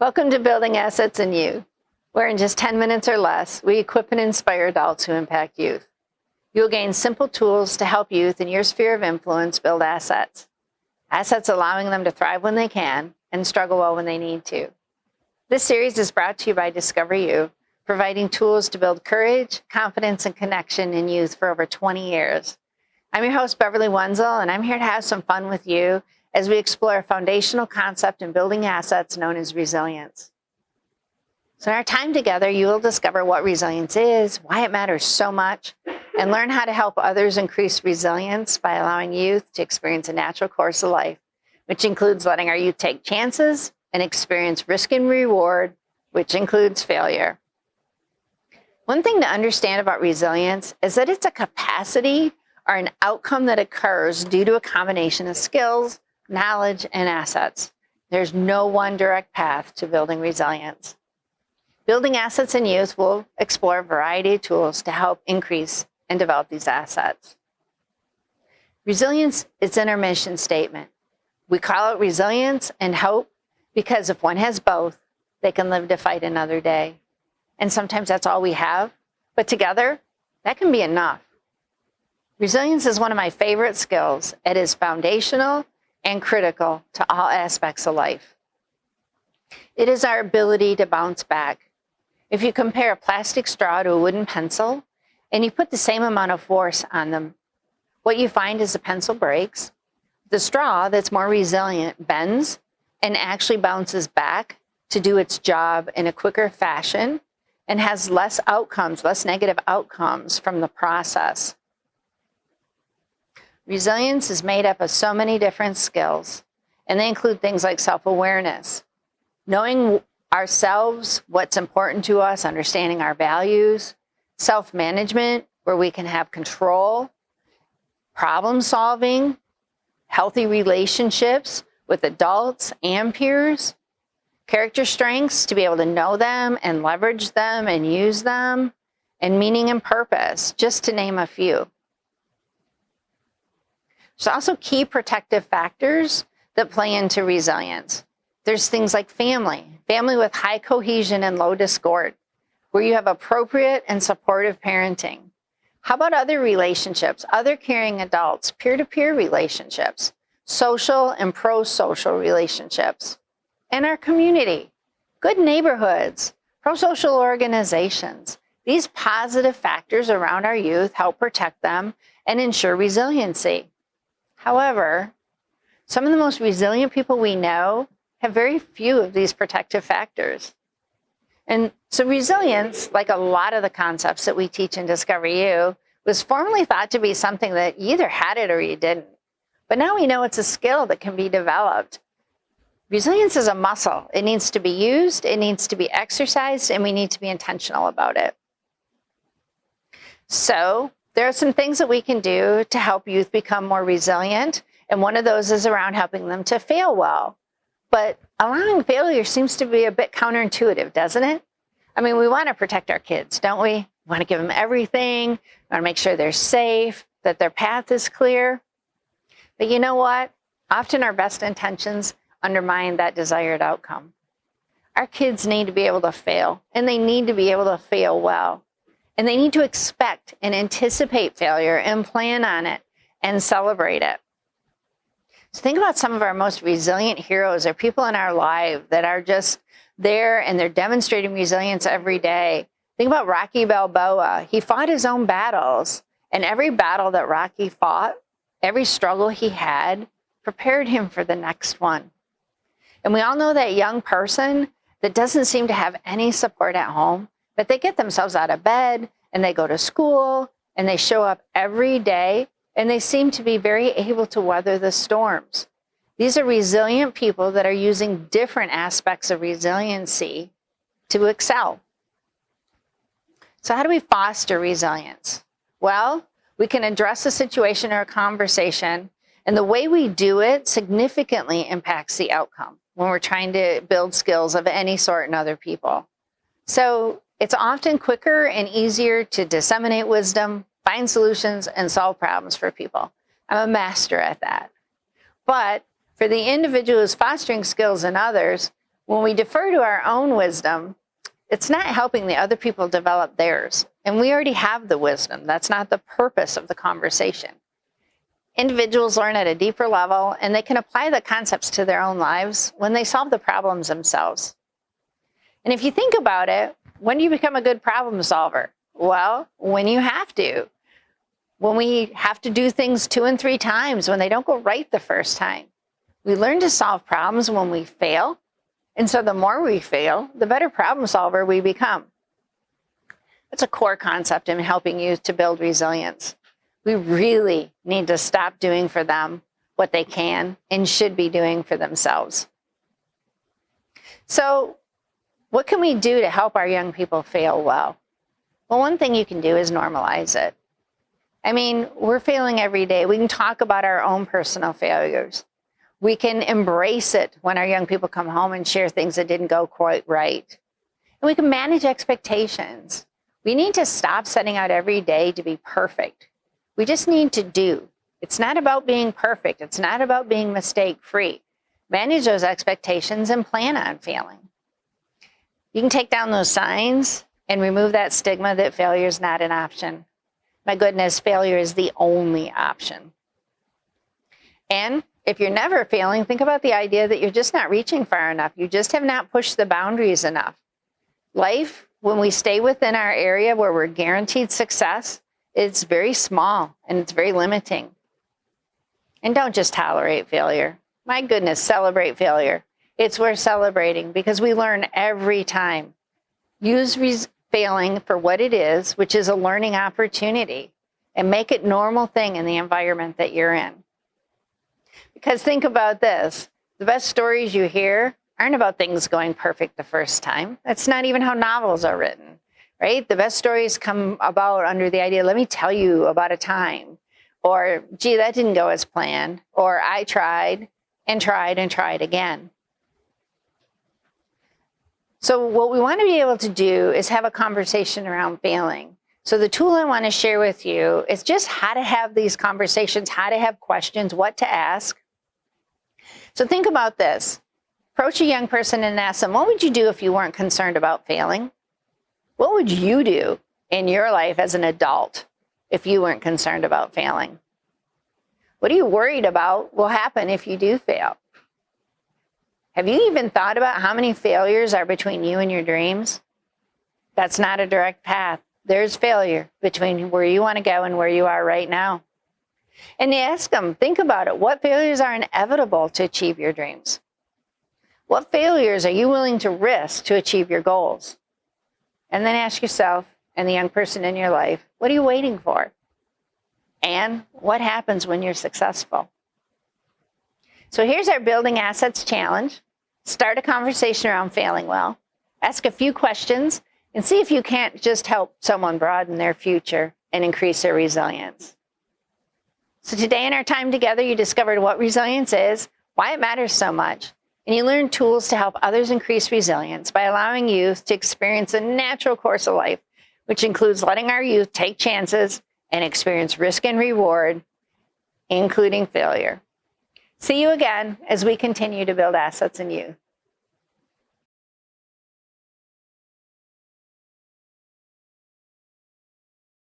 Welcome to Building Assets in You, where in just 10 minutes or less, we equip and inspire adults who impact youth. You'll gain simple tools to help youth in your sphere of influence build assets. Assets allowing them to thrive when they can and struggle well when they need to. This series is brought to you by Discover You, providing tools to build courage, confidence, and connection in youth for over 20 years. I'm your host, Beverlee Wenzel, and I'm here to have some fun with you as we explore a foundational concept in building assets known as resilience. So in our time together, you will discover what resilience is, why it matters so much, and learn how to help others increase resilience by allowing youth to experience a natural course of life, which includes letting our youth take chances and experience risk and reward, which includes failure. One thing to understand about resilience is that it's a capacity or an outcome that occurs due to a combination of skills, knowledge, and assets. There's no one direct path to building resilience. Building Assets in Youth will explore a variety of tools to help increase and develop these assets. Resilience is in our mission statement. We call it resilience and hope because if one has both, they can live to fight another day. And sometimes that's all we have, but together, that can be enough. Resilience is one of my favorite skills. It is foundational and critical to all aspects of life. It is our ability to bounce back. If you compare a plastic straw to a wooden pencil and you put the same amount of force on them, what you find is the pencil breaks. The straw that's more resilient bends and actually bounces back to do its job in a quicker fashion and has less negative outcomes from the process. Resilience is made up of so many different skills, and they include things like self-awareness, knowing ourselves, what's important to us, understanding our values, self-management, where we can have control, problem solving, healthy relationships with adults and peers, character strengths to be able to know them and leverage them and use them, and meaning and purpose, just to name a few. There's also key protective factors that play into resilience. There's things like family with high cohesion and low discord, where you have appropriate and supportive parenting. How about other relationships, other caring adults, peer-to-peer relationships, social and pro-social relationships, and our community, good neighborhoods, pro-social organizations. These positive factors around our youth help protect them and ensure resiliency. However, some of the most resilient people we know have very few of these protective factors. And so resilience, like a lot of the concepts that we teach in Discover You, was formerly thought to be something that you either had it or you didn't. But now we know it's a skill that can be developed. Resilience is a muscle. It needs to be used, it needs to be exercised, and we need to be intentional about it. So there are some things that we can do to help youth become more resilient, and one of those is around helping them to fail well. But allowing failure seems to be a bit counterintuitive, doesn't it? I mean, we want to protect our kids, don't we? We want to give them everything, we want to make sure they're safe, that their path is clear. But you know what? Often our best intentions undermine that desired outcome. Our kids need to be able to fail, and they need to be able to fail well. And they need to expect and anticipate failure and plan on it and celebrate it. So think about some of our most resilient heroes or people in our life that are just there and they're demonstrating resilience every day. Think about Rocky Balboa. He fought his own battles, and every battle that Rocky fought, every struggle he had, prepared him for the next one. And we all know that young person that doesn't seem to have any support at home, but they get themselves out of bed and they go to school and they show up every day and they seem to be very able to weather the storms. These are resilient people that are using different aspects of resiliency to excel. So how do we foster resilience? Well, we can address a situation or a conversation, and the way we do it significantly impacts the outcome when we're trying to build skills of any sort in other people. So it's often quicker and easier to disseminate wisdom, find solutions, and solve problems for people. I'm a master at that. But for the individual who's fostering skills in others, When we defer to our own wisdom, it's not helping the other people develop theirs. And we already have the wisdom. That's not the purpose of the conversation. Individuals learn at a deeper level, and they can apply the concepts to their own lives when they solve the problems themselves. And if you think about it, when do you become a good problem solver? Well, when you have to. When we have to do things 2 and 3 times, when they don't go right the first time. We learn to solve problems when we fail. And so the more we fail, the better problem solver we become. It's a core concept in helping youth to build resilience. We really need to stop doing for them what they can and should be doing for themselves. So what can we do to help our young people fail well? Well, one thing you can do is normalize it. I mean, we're failing every day. We can talk about our own personal failures. We can embrace it when our young people come home and share things that didn't go quite right. And we can manage expectations. We need to stop setting out every day to be perfect. We just need to do. It's not about being perfect. It's not about being mistake-free. Manage those expectations and plan on failing. You can take down those signs and remove that stigma that failure is not an option. My goodness, failure is the only option. And if you're never failing, think about the idea that you're just not reaching far enough. You just have not pushed the boundaries enough. Life, when we stay within our area where we're guaranteed success, it's very small and it's very limiting. And don't just tolerate failure. My goodness, celebrate failure. It's worth celebrating because we learn every time. Use failing for what it is, which is a learning opportunity, and make it a normal thing in the environment that you're in. Because think about this, the best stories you hear aren't about things going perfect the first time. That's not even how novels are written. Right? The best stories come about under the idea, let me tell you about a time, or gee, that didn't go as planned, or I tried and tried and tried again. So what we want to be able to do is have a conversation around failing. So the tool I want to share with you is just how to have these conversations, how to have questions, what to ask. So think about this. Approach a young person and ask them, what would you do if you weren't concerned about failing? What would you do in your life as an adult if you weren't concerned about failing? What are you worried about will happen if you do fail? Have you even thought about how many failures are between you and your dreams? That's not a direct path. There's failure between where you want to go and where you are right now. And you ask them, think about it. What failures are inevitable to achieve your dreams? What failures are you willing to risk to achieve your goals? And then ask yourself and the young person in your life, what are you waiting for? And what happens when you're successful? So here's our Building Assets Challenge. Start a conversation around failing well. Ask a few questions and see if you can't just help someone broaden their future and increase their resilience. So today in our time together, you discovered what resilience is, why it matters so much, and you learned tools to help others increase resilience by allowing youth to experience a natural course of life, which includes letting our youth take chances and experience risk and reward, including failure. See you again as we continue to build assets in youth.